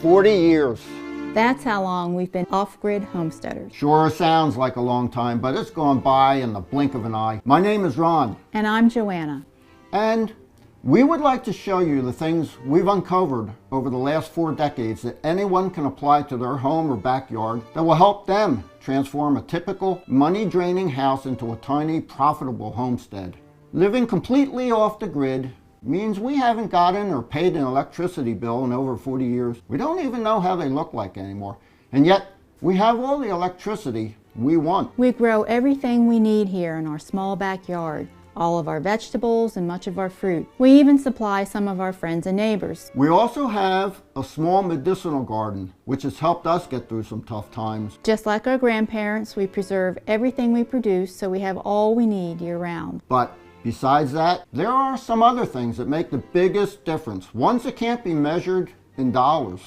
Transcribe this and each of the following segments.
40 years. That's how long we've been off-grid homesteaders. Sure sounds like a long time, but it's gone by in the blink of an eye. My name is Ron. And I'm Joanna. And we would like to show you the things we've uncovered over the last 4 decades that anyone can apply to their home or backyard that will help them transform a typical money-draining house into a tiny, profitable homestead. Living completely off the grid means we haven't gotten or paid an electricity bill in over 40 years. We don't even know how they look like anymore. And yet, we have all the electricity we want. We grow everything we need here in our small backyard, all of our vegetables and much of our fruit. We even supply some of our friends and neighbors. We also have a small medicinal garden, which has helped us get through some tough times. Just like our grandparents, we preserve everything we produce so we have all we need year-round. But besides that, there are some other things that make the biggest difference, ones that can't be measured in dollars.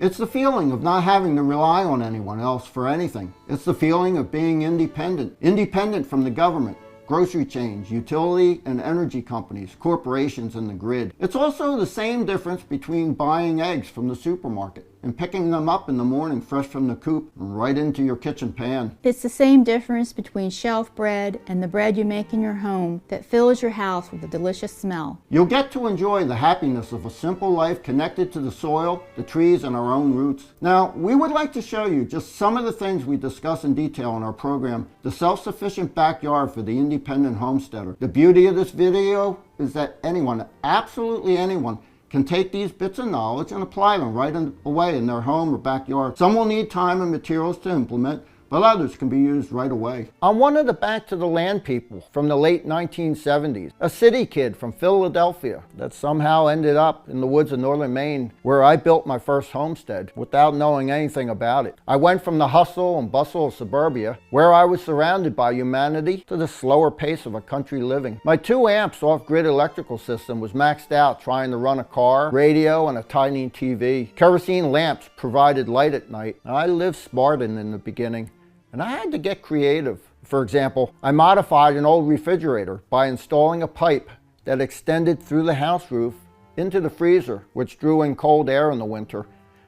It's the feeling of not having to rely on anyone else for anything. It's the feeling of being independent from the government, grocery chains, utility and energy companies, corporations, and the grid. It's also the same difference between buying eggs from the supermarket and picking them up in the morning fresh from the coop and right into your kitchen pan. It's the same difference between shelf bread and the bread you make in your home that fills your house with a delicious smell. You'll get to enjoy the happiness of a simple life connected to the soil, the trees, and our own roots. Now, we would like to show you just some of the things we discuss in detail in our program, The Self-Sufficient Backyard for the Independent Homesteader. The beauty of this video is that anyone, absolutely anyone, can take these bits of knowledge and apply them right away in their home or backyard. Some will need time and materials to implement, but others can be used right away. I'm one of the Back to the Land people from the late 1970s, a city kid from Philadelphia that somehow ended up in the woods of northern Maine, where I built my first homestead without knowing anything about it. I went from the hustle and bustle of suburbia, where I was surrounded by humanity, to the slower pace of a country living. My 2 amps off-grid electrical system was maxed out trying to run a car, radio, and a tiny TV. Kerosene lamps provided light at night. I lived Spartan in the beginning, and I had to get creative. For example, I modified an old refrigerator by installing a pipe that extended through the house roof into the freezer, which drew in cold air in the winter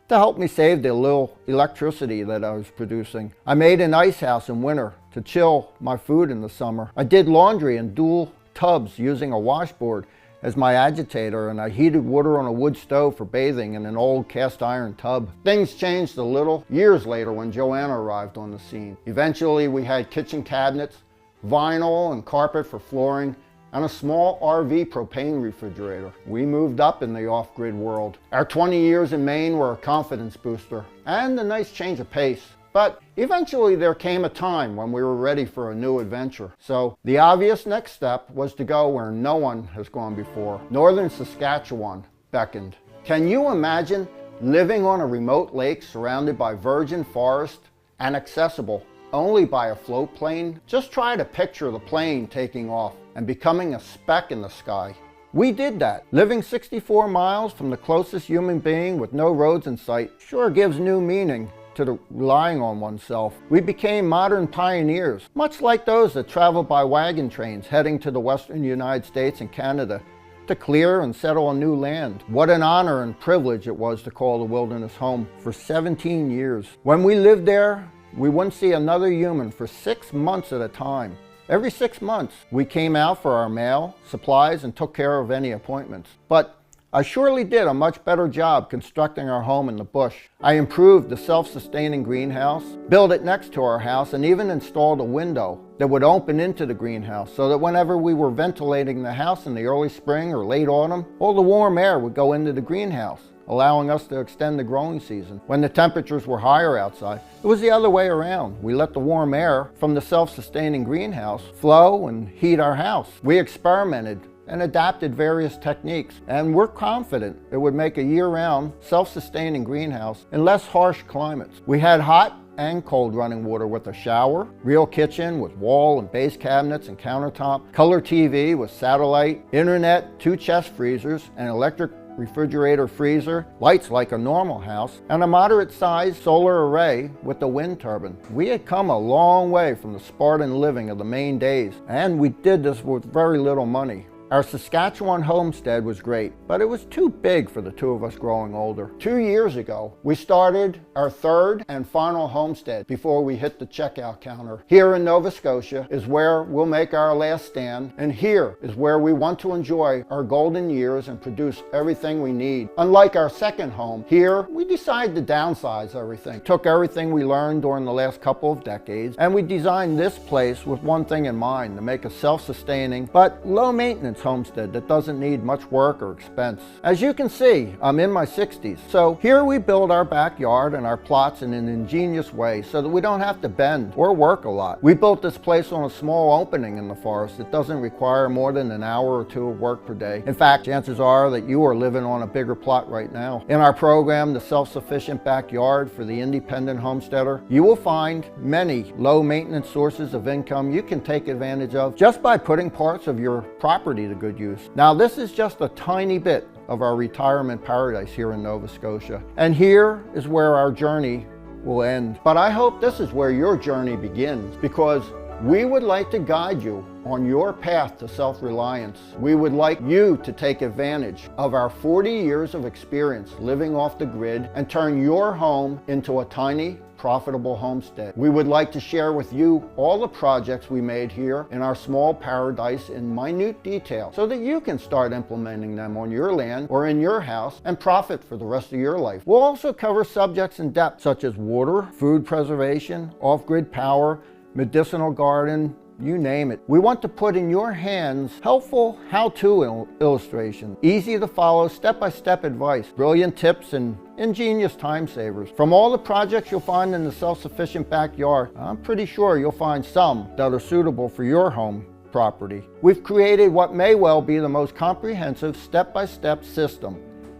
to help me save the little electricity that I was producing. I made an ice house in winter to chill my food in the summer. I did laundry in dual tubs using a washboard as my agitator, and I heated water on a wood stove for bathing in an old cast iron tub. Things changed a little years later when Joanna arrived on the scene. Eventually we had kitchen cabinets, vinyl and carpet for flooring, and a small RV propane refrigerator. We moved up in the off-grid world. Our 20 years in Maine were a confidence booster and a nice change of pace. But eventually there came a time when we were ready for a new adventure. So the obvious next step was to go where no one has gone before. Northern Saskatchewan beckoned. Can you imagine living on a remote lake surrounded by virgin forest and accessible only by a float plane? Just try to picture the plane taking off and becoming a speck in the sky. We did that. Living 64 miles from the closest human being with no roads in sight sure gives new meaning to relying on oneself. We became modern pioneers, much like those that traveled by wagon trains heading to the western United States and Canada to clear and settle on new land. What an honor and privilege it was to call the wilderness home for 17 years. When we lived there, we wouldn't see another human for 6 months at a time. Every 6 months, we came out for our mail, supplies, and took care of any appointments. But I surely did a much better job constructing our home in the bush. I improved the self-sustaining greenhouse, built it next to our house, and even installed a window that would open into the greenhouse so that whenever we were ventilating the house in the early spring or late autumn, all the warm air would go into the greenhouse, allowing us to extend the growing season. When the temperatures were higher outside, it was the other way around. We let the warm air from the self-sustaining greenhouse flow and heat our house. We experimented and adapted various techniques, and we're confident it would make a year-round, self-sustaining greenhouse in less harsh climates. We had hot and cold running water with a shower, real kitchen with wall and base cabinets and countertop, color TV with satellite, internet, 2 chest freezers, and electric refrigerator freezer, lights like a normal house, and a moderate-sized solar array with a wind turbine. We had come a long way from the Spartan living of the Maine days, and we did this with very little money. Our Saskatchewan homestead was great, but it was too big for the two of us growing older. 2 years ago, we started our third and final homestead before we hit the checkout counter. Here in Nova Scotia is where we'll make our last stand, and here is where we want to enjoy our golden years and produce everything we need. Unlike our second home, here we decided to downsize everything. Took everything we learned during the last couple of decades, and we designed this place with one thing in mind: to make a self-sustaining but low-maintenance homestead that doesn't need much work or expense. As you can see, I'm in my 60s, so here we build our backyard and our plots in an ingenious way so that we don't have to bend or work a lot. We built this place on a small opening in the forest that doesn't require more than an hour or two of work per day. In fact, chances are that you are living on a bigger plot right now. In our program, The Self-Sufficient Backyard for the Independent Homesteader, you will find many low-maintenance sources of income you can take advantage of just by putting parts of your property to good use. Now, this is just a tiny bit of our retirement paradise here in Nova Scotia, and here is where our journey will end. But I hope this is where your journey begins, because we would like to guide you on your path to self-reliance. We would like you to take advantage of our 40 years of experience living off the grid and turn your home into a tiny, profitable homestead. We would like to share with you all the projects we made here in our small paradise in minute detail so that you can start implementing them on your land or in your house and profit for the rest of your life. We'll also cover subjects in depth such as water, food preservation, off-grid power, medicinal garden, you name it. We want to put in your hands helpful how-to illustrations, easy to follow step-by-step advice, brilliant tips, and ingenious time savers. From all the projects you'll find in the Self-Sufficient Backyard, I'm pretty sure you'll find some that are suitable for your home property. We've created what may well be the most comprehensive step-by-step system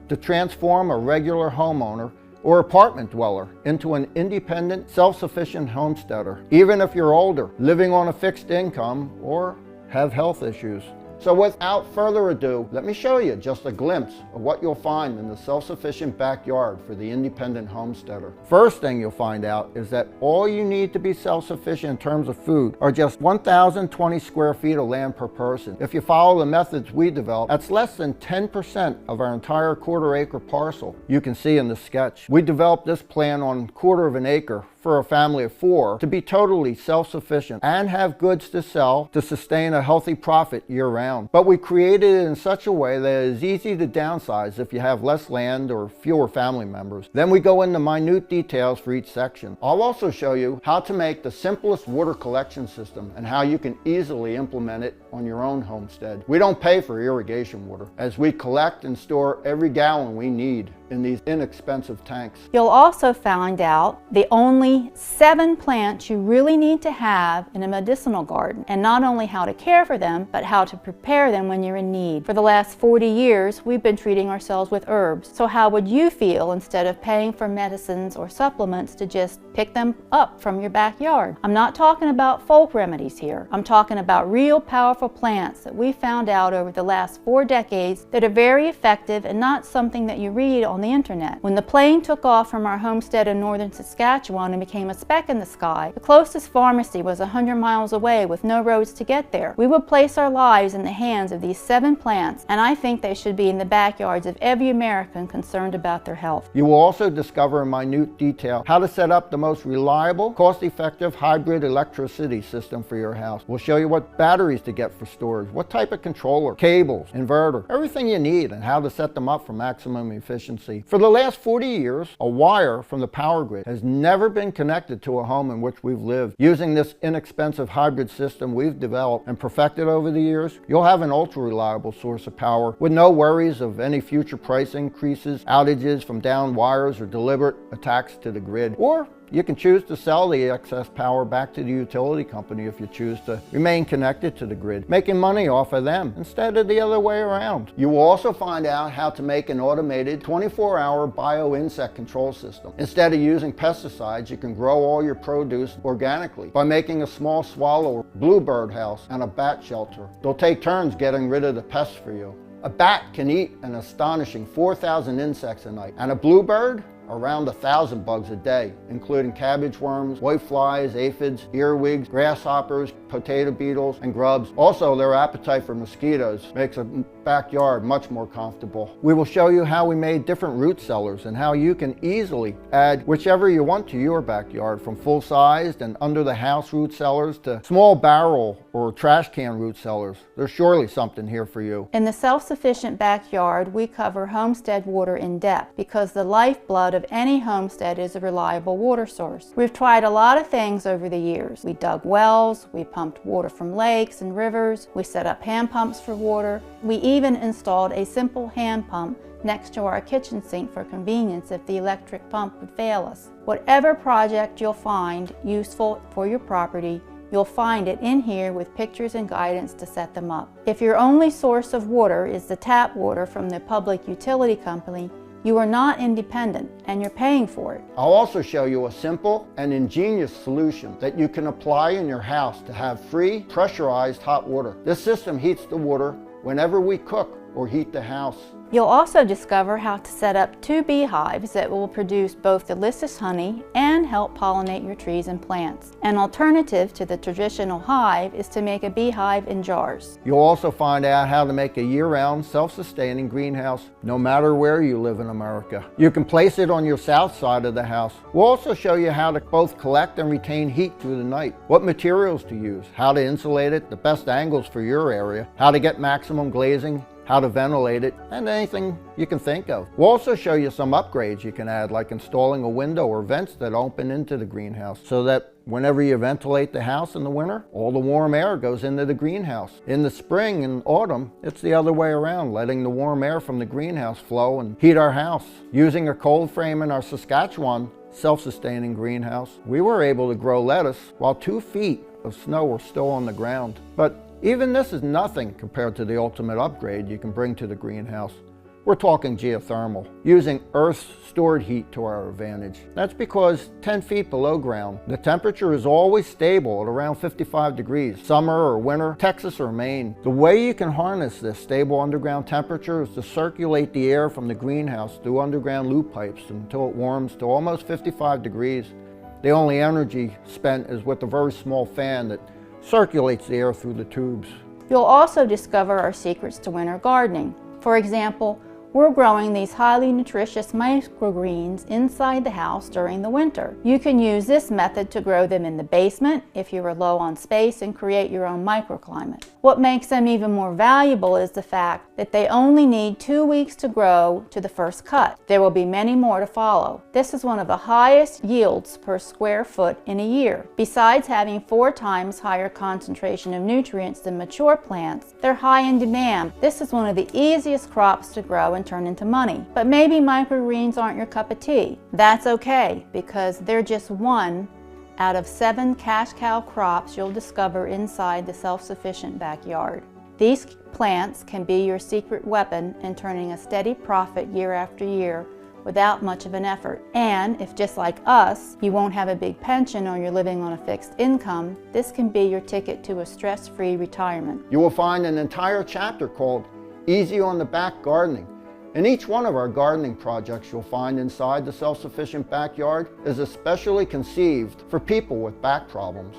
to transform a regular homeowner or apartment dweller into an independent, self-sufficient homesteader, even if you're older, living on a fixed income, or have health issues. So without further ado, let me show you just a glimpse of what you'll find in the Self-Sufficient Backyard for the Independent Homesteader. First thing you'll find out is that all you need to be self-sufficient in terms of food are just 1,020 square feet of land per person. If you follow the methods we developed, that's less than 10% of our entire quarter-acre parcel. You can see in the sketch. We developed this plan on a quarter of an acre for a family of 4 to be totally self-sufficient and have goods to sell to sustain a healthy profit year-round. But we created it in such a way that it is easy to downsize if you have less land or fewer family members. Then we go into minute details for each section. I'll also show you how to make the simplest water collection system and how you can easily implement it on your own homestead. We don't pay for irrigation water, as we collect and store every gallon we need in these inexpensive tanks. You'll also find out the only 7 plants you really need to have in a medicinal garden, and not only how to care for them, but how to prepare them when you're in need. For the last 40 years, we've been treating ourselves with herbs. So how would you feel instead of paying for medicines or supplements to just pick them up from your backyard? I'm not talking about folk remedies here. I'm talking about real powerful plants that we found out over the last 4 decades that are very effective and not something that you read on the internet. When the plane took off from our homestead in northern Saskatchewan and became a speck in the sky, the closest pharmacy was 100 miles away with no roads to get there. We would place our lives in the hands of these 7 plants, and I think they should be in the backyards of every American concerned about their health. You will also discover in minute detail how to set up the most reliable, cost-effective hybrid electricity system for your house. We'll show you what batteries to get for storage, what type of controller, cables, inverter, everything you need, and how to set them up for maximum efficiency. For the last 40 years, a wire from the power grid has never been connected to a home in which we've lived. Using this inexpensive hybrid system we've developed and perfected over the years, you'll have an ultra-reliable source of power with no worries of any future price increases, outages from downed wires, or deliberate attacks to the grid. Or you can choose to sell the excess power back to the utility company if you choose to remain connected to the grid, making money off of them instead of the other way around. You will also find out how to make an automated 24-hour bio-insect control system. Instead of using pesticides, you can grow all your produce organically by making a small swallow bluebird house and a bat shelter. They'll take turns getting rid of the pests for you. A bat can eat an astonishing 4,000 insects a night, and a bluebird around 1,000 bugs a day, including cabbage worms, whiteflies, aphids, earwigs, grasshoppers, potato beetles, and grubs. Also, their appetite for mosquitoes makes a backyard much more comfortable. We will show you how we made different root cellars and how you can easily add whichever you want to your backyard, from full-sized and under-the-house root cellars to small barrel or trash can root cellars. There's surely something here for you. In the self-sufficient backyard, we cover homestead water in depth because the lifeblood of any homestead is a reliable water source. We've tried a lot of things over the years. We dug wells, we pumped water from lakes and rivers, we set up hand pumps for water. We even installed a simple hand pump next to our kitchen sink for convenience if the electric pump would fail us. Whatever project you'll find useful for your property, you'll find it in here with pictures and guidance to set them up. If your only source of water is the tap water from the public utility company, you are not independent and you're paying for it. I'll also show you a simple and ingenious solution that you can apply in your house to have free pressurized hot water. This system heats the water whenever we cook or heat the house. You'll also discover how to set up 2 beehives that will produce both delicious honey and help pollinate your trees and plants. An alternative to the traditional hive is to make a beehive in jars. You'll also find out how to make a year-round, self-sustaining greenhouse no matter where you live in America. You can place it on your south side of the house. We'll also show you how to both collect and retain heat through the night, what materials to use, how to insulate it, the best angles for your area, how to get maximum glazing, how to ventilate it, and anything you can think of. We'll also show you some upgrades you can add, like installing a window or vents that open into the greenhouse so that whenever you ventilate the house in the winter, all the warm air goes into the greenhouse. In the spring and autumn, it's the other way around, letting the warm air from the greenhouse flow and heat our house. Using a cold frame in our Saskatchewan self-sustaining greenhouse, we were able to grow lettuce while 2 feet of snow were still on the ground. But even this is nothing compared to the ultimate upgrade you can bring to the greenhouse. We're talking geothermal, using Earth's stored heat to our advantage. That's because 10 feet below ground, the temperature is always stable at around 55 degrees, summer or winter, Texas or Maine. The way you can harness this stable underground temperature is to circulate the air from the greenhouse through underground loop pipes until it warms to almost 55 degrees. The only energy spent is with a very small fan that circulates the air through the tubes. You'll also discover our secrets to winter gardening. For example, we're growing these highly nutritious microgreens inside the house during the winter. You can use this method to grow them in the basement if you are low on space and create your own microclimate. What makes them even more valuable is the fact that they only need 2 weeks to grow to the first cut. There will be many more to follow. This is one of the highest yields per square foot in a year. Besides having 4 times higher concentration of nutrients than mature plants, they're high in demand. This is one of the easiest crops to grow and turn into money. But maybe microgreens aren't your cup of tea. That's okay, because they're just one out of 7 cash cow crops you'll discover inside the self-sufficient backyard. These plants can be your secret weapon in turning a steady profit year after year without much of an effort. And if, just like us, you won't have a big pension or you're living on a fixed income, this can be your ticket to a stress-free retirement. You will find an entire chapter called Easy on the Back Gardening. And each one of our gardening projects you'll find inside the self-sufficient backyard is especially conceived for people with back problems.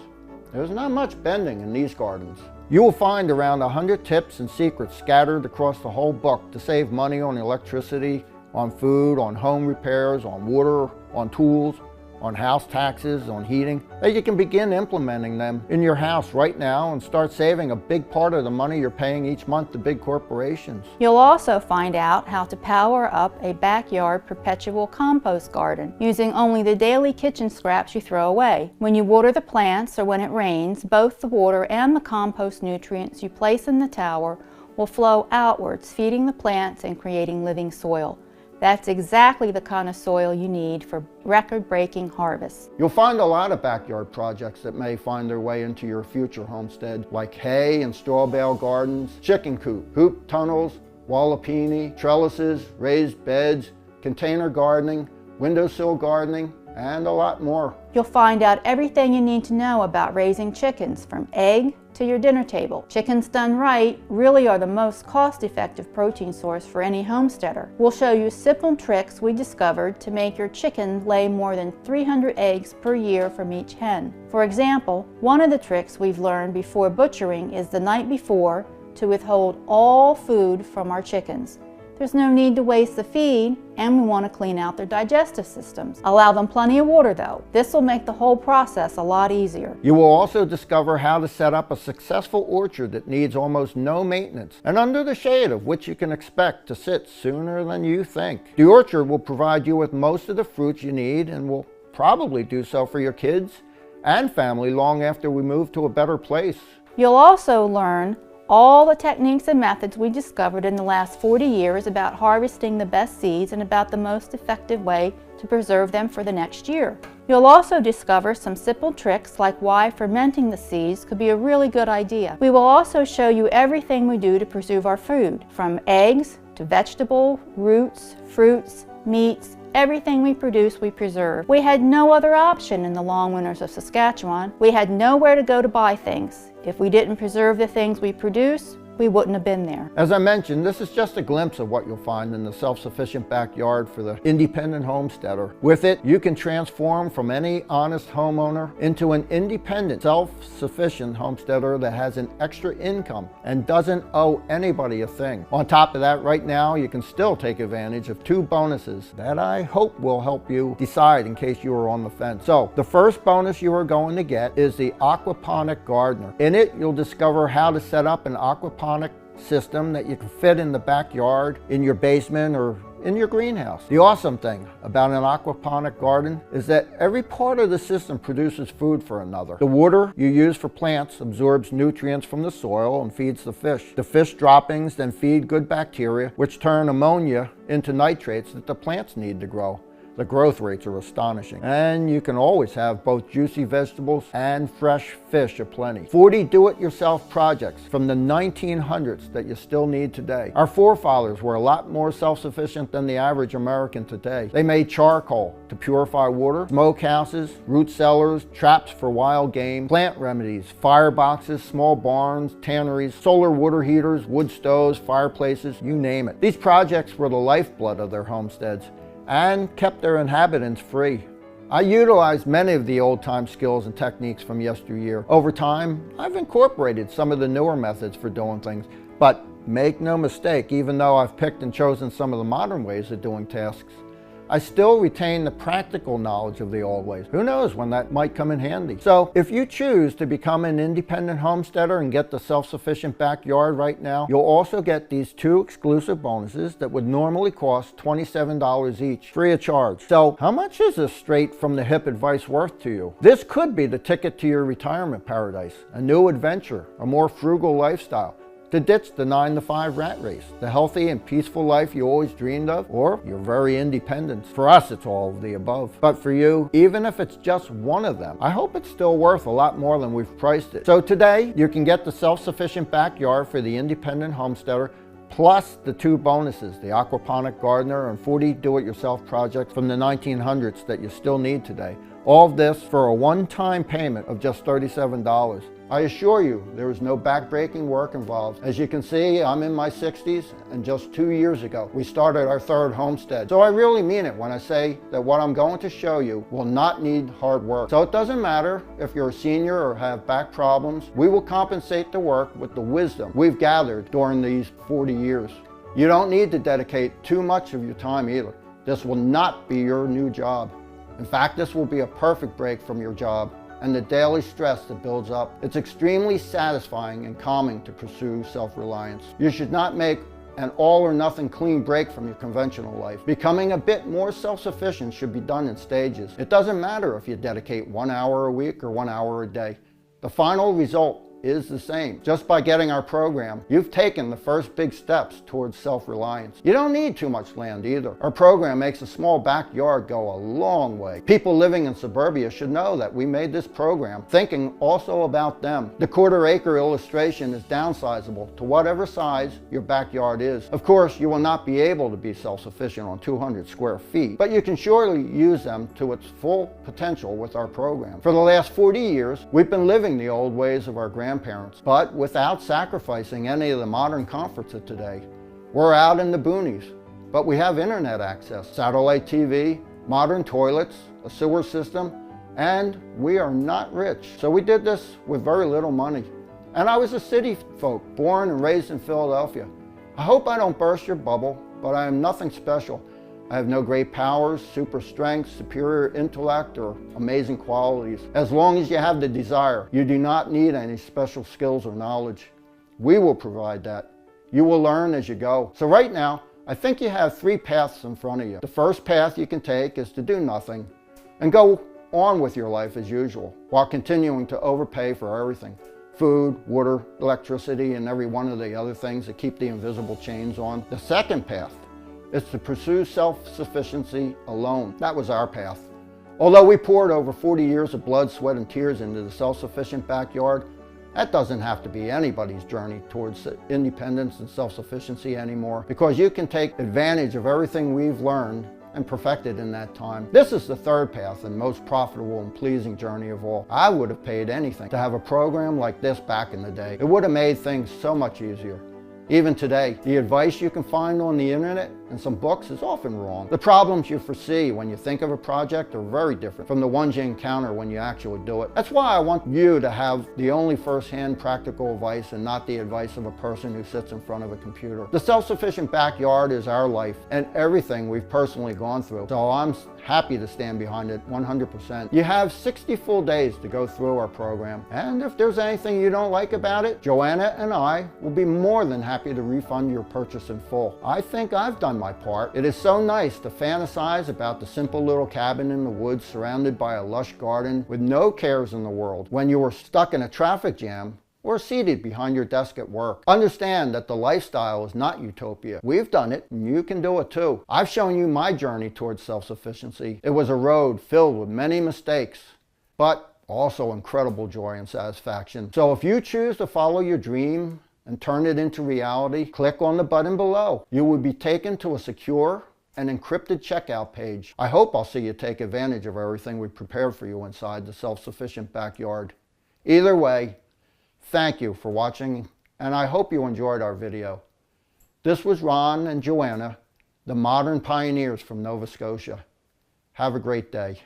There's not much bending in these gardens. You will find around 100 tips and secrets scattered across the whole book to save money on electricity, on food, on home repairs, on water, on tools, on house taxes, on heating, that you can begin implementing them in your house right now and start saving a big part of the money you're paying each month to big corporations. You'll also find out how to power up a backyard perpetual compost garden using only the daily kitchen scraps you throw away. When you water the plants or when it rains, both the water and the compost nutrients you place in the tower will flow outwards, feeding the plants and creating living soil. That's exactly the kind of soil you need for record-breaking harvests. You'll find a lot of backyard projects that may find their way into your future homestead, like hay and straw bale gardens, chicken coop, hoop tunnels, wallopini, trellises, raised beds, container gardening, windowsill gardening, and a lot more. You'll find out everything you need to know about raising chickens, from egg to your dinner table. Chickens done right really are the most cost-effective protein source for any homesteader. We'll show you simple tricks we discovered to make your chicken lay more than 300 eggs per year from each hen. For example, one of the tricks we've learned before butchering is the night before to withhold all food from our chickens. There's no need to waste the feed, and we want to clean out their digestive systems. Allow them plenty of water though. This will make the whole process a lot easier. You will also discover how to set up a successful orchard that needs almost no maintenance, and under the shade of which you can expect to sit sooner than you think. The orchard will provide you with most of the fruits you need, and will probably do so for your kids and family long after we move to a better place. You'll also learn all the techniques and methods we discovered in the last 40 years about harvesting the best seeds and about the most effective way to preserve them for the next year. You'll also discover some simple tricks like why fermenting the seeds could be a really good idea. We will also show you everything we do to preserve our food, from eggs to vegetable, roots, fruits, meats. Everything we produce, we preserve. We had no other option in the long winters of Saskatchewan. We had nowhere to go to buy things. If we didn't preserve the things we produce, we wouldn't have been there. As I mentioned, this is just a glimpse of what you'll find in the self-sufficient backyard for the independent homesteader. With it, you can transform from any honest homeowner into an independent, self-sufficient homesteader that has an extra income and doesn't owe anybody a thing. On top of that, right now, you can still take advantage of 2 bonuses that I hope will help you decide in case you are on the fence. So, the first bonus you are going to get is the Aquaponic Gardener. In it, you'll discover how to set up an aquaponic system that you can fit in the backyard, in your basement, or in your greenhouse. The awesome thing about an aquaponic garden is that every part of the system produces food for another. The water you use for plants absorbs nutrients from the soil and feeds the fish. The fish droppings then feed good bacteria, which turn ammonia into nitrates that the plants need to grow. The growth rates are astonishing. And you can always have both juicy vegetables and fresh fish aplenty. 40 do-it-yourself projects from the 1900s that you still need today. Our forefathers were a lot more self-sufficient than the average American today. They made charcoal to purify water, smokehouses, root cellars, traps for wild game, plant remedies, fireboxes, small barns, tanneries, solar water heaters, wood stoves, fireplaces, you name it. These projects were the lifeblood of their homesteads and kept their inhabitants free. I utilized many of the old-time skills and techniques from yesteryear. Over time, I've incorporated some of the newer methods for doing things, but make no mistake, even though I've picked and chosen some of the modern ways of doing tasks, I still retain the practical knowledge of the old ways. Who knows when that might come in handy. So if you choose to become an independent homesteader and get the self-sufficient backyard right now, you'll also get these 2 exclusive bonuses that would normally cost $27 each, free of charge. So how much is this straight from the hip advice worth to you? This could be the ticket to your retirement paradise, a new adventure, a more frugal lifestyle, to ditch the 9-to-5 rat race, the healthy and peaceful life you always dreamed of, or your very independence. For us, it's all of the above. But for you, even if it's just one of them, I hope it's still worth a lot more than we've priced it. So today, you can get the self-sufficient backyard for the independent homesteader, plus the 2 bonuses, the Aquaponic Gardener and 40 do-it-yourself projects from the 1900s that you still need today. All of this for a one-time payment of just $37. I assure you, there is no back-breaking work involved. As you can see, I'm in my 60s, and just 2 years ago, we started our 3rd homestead. So I really mean it when I say that what I'm going to show you will not need hard work. So it doesn't matter if you're a senior or have back problems, we will compensate the work with the wisdom we've gathered during these 40 years. You don't need to dedicate too much of your time either. This will not be your new job. In fact, this will be a perfect break from your job and the daily stress that builds up. It's extremely satisfying and calming to pursue self-reliance. You should not make an all or nothing clean break from your conventional life. Becoming a bit more self-sufficient should be done in stages. It doesn't matter if you dedicate 1 hour a week or 1 hour a day. The final result is the same. Just by getting our program, you've taken the first big steps towards self-reliance. You don't need too much land either. Our program makes a small backyard go a long way. People living in suburbia should know that we made this program thinking also about them. The quarter-acre illustration is downsizable to whatever size your backyard is. Of course, you will not be able to be self-sufficient on 200 square feet, but you can surely use them to its full potential with our program. For the last 40 years, we've been living the old ways of our grandparents, but without sacrificing any of the modern comforts of today. We're out in the boonies, but we have internet access, satellite TV, modern toilets, a sewer system, and we are not rich. So we did this with very little money. And I was a city folk, born and raised in Philadelphia. I hope I don't burst your bubble, but I am nothing special. I have no great powers, super strength, superior intellect, or amazing qualities. As long as you have the desire, you do not need any special skills or knowledge. We will provide that. You will learn as you go. So right now, I think you have 3 paths in front of you. The first path you can take is to do nothing and go on with your life as usual, while continuing to overpay for everything. Food, water, electricity, and every one of the other things that keep the invisible chains on. The second path is to pursue self-sufficiency alone. That was our path. Although we poured over 40 years of blood, sweat, and tears into the self-sufficient backyard, that doesn't have to be anybody's journey towards independence and self-sufficiency anymore, because you can take advantage of everything we've learned and perfected in that time. This is the third path and most profitable and pleasing journey of all. I would have paid anything to have a program like this back in the day. It would have made things so much easier. Even today, the advice you can find on the internet and some books is often wrong. The problems you foresee when you think of a project are very different from the ones you encounter when you actually do it. That's why I want you to have the only first-hand practical advice and not the advice of a person who sits in front of a computer. The self-sufficient backyard is our life and everything we've personally gone through, so I'm happy to stand behind it 100%. You have 60 full days to go through our program, and if there's anything you don't like about it, Joanna and I will be more than happy to refund your purchase in full. I think I've done my part. It is so nice to fantasize about the simple little cabin in the woods surrounded by a lush garden with no cares in the world when you were stuck in a traffic jam or seated behind your desk at work. Understand that the lifestyle is not utopia. We've done it, and you can do it too. I've shown you my journey towards self-sufficiency. It was a road filled with many mistakes, but also incredible joy and satisfaction. So if you choose to follow your dream and turn it into reality, click on the button below. You will be taken to a secure and encrypted checkout page. I hope I'll see you take advantage of everything we prepared for you inside the self-sufficient backyard. Either way, thank you for watching, and I hope you enjoyed our video. This was Ron and Joanna, the modern pioneers from Nova Scotia. Have a great day.